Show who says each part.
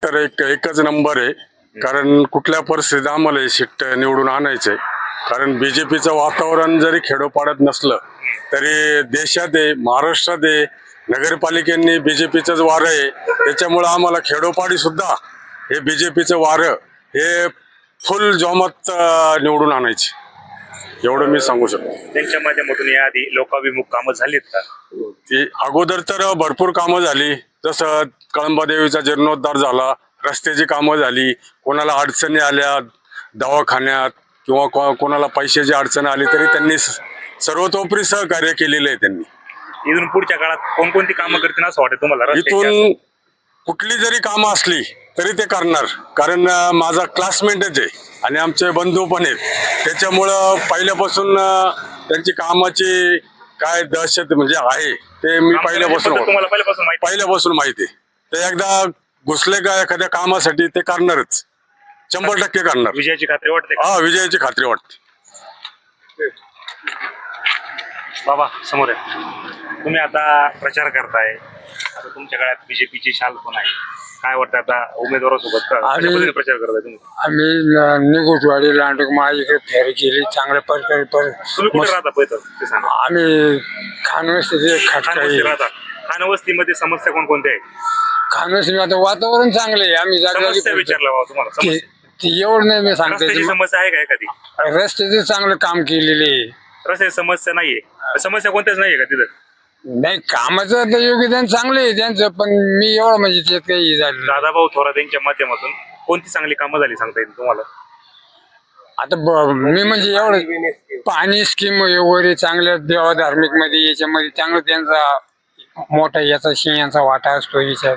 Speaker 1: तर एकच नंबर आहे. कारण कुठल्या परिस्थितीत आम्हाला हे सीट निवडून आणायचंय. कारण बीजेपीचं वातावरण जरी खेडोपाड्यात नसलं तरी देशात आहे, महाराष्ट्रात आहे, नगरपालिकेंनी बीजेपीचंच वारं आहे. त्याच्यामुळं आम्हाला खेडोपाडी सुद्धा हे बीजेपीचं वारं हे फुल जोमात निवडून आणायचे, एवढं मी सांगू शकतो.
Speaker 2: त्यांच्या माध्यमातून याआधी लोकाभिमुख कामं झालीत का?
Speaker 1: ती अगोदर तर भरपूर कामं झाली, जसं कळंबादेवीचा जीर्णोद्धार झाला, रस्त्याची कामं झाली, कोणाला अडचणी आल्या दवाखान्यात किंवा कोणाला पैशाची अडचण आली तरी त्यांनी सर्वतोपरी सहकार्य केलेलं आहे त्यांनी.
Speaker 2: इथून पुढच्या काळात कोणकोणती कामं करतील असं वाटतं तुम्हाला?
Speaker 1: इथून कुठली जरी कामं असली तरी ते करणार, कारण माझा क्लासमेटच आहे आणि आमचे बंधू पण आहेत. त्याच्यामुळं पहिल्यापासून त्यांची कामाची काय दहशत म्हणजे आहे ते मी पहिल्यापासून माहिती आहे. ते एकदा घुसले का एखाद्या कामासाठी ते करणारच, 100% करणार.
Speaker 2: विजयाची खात्री वाटते?
Speaker 1: हा, विजयाची खात्री वाटते.
Speaker 2: बाबा समोर आहे, तुम्ही आता प्रचार करताय, आता तुमच्या काळात बीजेपीची शाल पण आहे, काय वाटतं आता उमेदवारासोबत प्रचार करताय तुम्ही?
Speaker 3: आम्ही निगोटवाडी लांडूक माझ्याकडे फेरी केली चांगल्या प्रकारे.
Speaker 2: तुम्ही कुठे राहता ते सांगा.
Speaker 3: आम्ही खानवस्तीचे
Speaker 2: खानवस्ती राहता. खानवस्तीमध्ये समस्या कोणकोणत्या आहेत?
Speaker 3: खानवस्ती आता वातावरण चांगले आहे. आम्ही
Speaker 2: समस्या विचारला बाबा तुम्हाला. समस्या
Speaker 3: एवढं नाही मी सांगते.
Speaker 2: रस्त्याची समस्या आहे का एखादी?
Speaker 3: रस्त्याचे चांगलं काम केलेले आहे.
Speaker 2: रस्त्याची समस्या नाहीये? समस्या कोणत्याच नाहीये का तिथं?
Speaker 3: नाही, कामाचं तर योगदान चांगलं आहे त्यांचं, पण मी एवढं म्हणजे त्यात काही झालं.
Speaker 2: दादाभाऊ थोरात यांच्या माध्यमातून कोणती चांगली कामं झाली सांगता येईल तुम्हाला?
Speaker 3: आता मी म्हणजे एवढं पाणी स्कीम वगैरे चांगल्या देवा धार्मिक मध्ये याच्यामध्ये चांगलं त्यांचा मोठा याचा सिंहाचा वाटा असतो याच्या